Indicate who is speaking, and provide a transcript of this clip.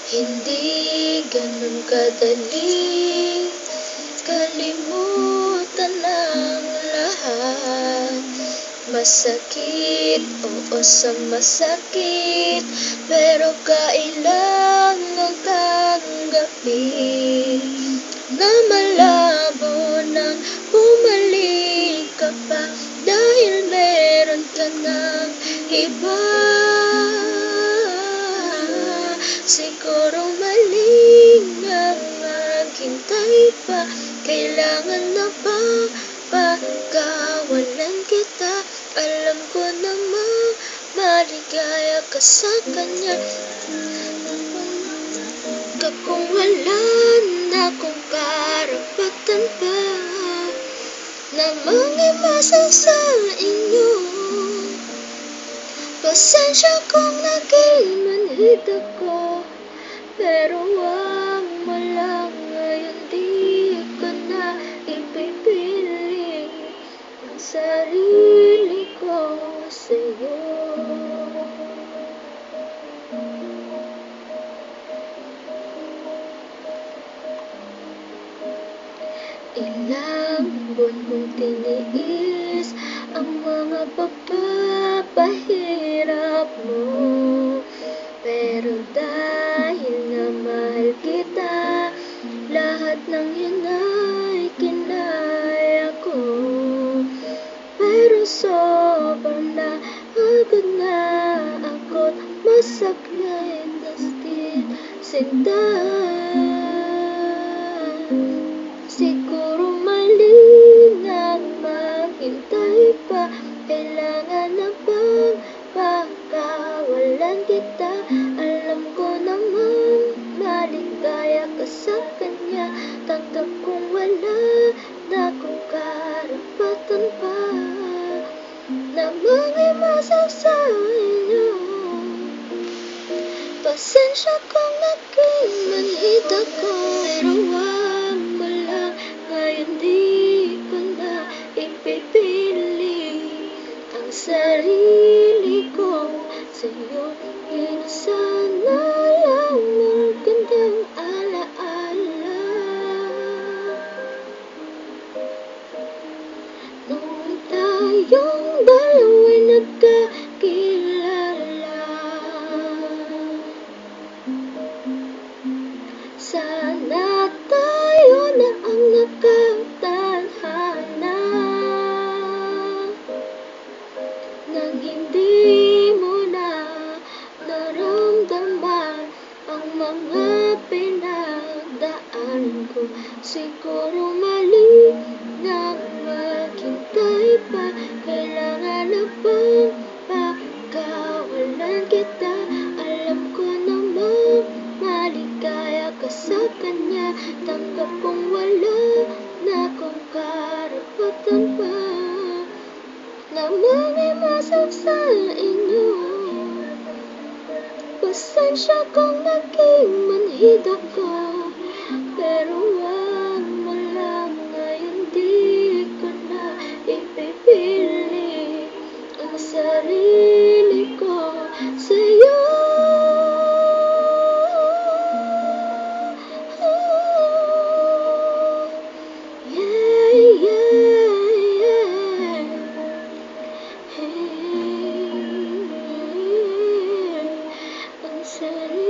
Speaker 1: Hindi ganun kadali kalimutan ang lahat. Masakit, oo sa masakit, pero kailangang tanggapin na malabo nang bumalik ka pa dahil meron ka ng iba. Siguro maling ang maghintay pa, kailangan na bang pagkawalan kita? Alam ko namang maligaya ka sa kanya, kung wala na kung karapatan pa na mangimasa sa inyo. Pasensya kung naging manhid ako, pero wag mo lang ngayon, di ko na ipipili ang sarili ko sa'yo. Ilang buwan kong tiniis ang mga pagpapahirap mo, pero dahil nga mahal kita, lahat ng yun ay kinaya ko. Pero sobrang napagod na ako't masaklay na sinta. Siguro mali na maghintay pa, kailangan na bang pagkawalan kita? Alam ko namang maligaya ka sa kanya, tanggap kong wala na kung karapatan pa na mangimasa sa inyo. Pasensya kung naging manhid ako, pero wag mo lang ngayon, di ko na ipipili ang sarili ko sa'yo. Yun sana lang magandang alaala nung tayong dalawa'y nagkakilala. Sana tayo na ang nakatadhana nang hindi mo na naramdaman ang mga pinagdaan ko. Siguro mali na maghintay pa, kailangan na bang pagkawalan kita? Alam ko namang maligaya ka sa kanya, tanggap kong wala na kung karapatan pa na mangimasa sa inyo. Pasensya kung naging manhid ako, pero wag mo lang ngayon, di ko na ipipili ang sarili ko sa'yo. Ang sarili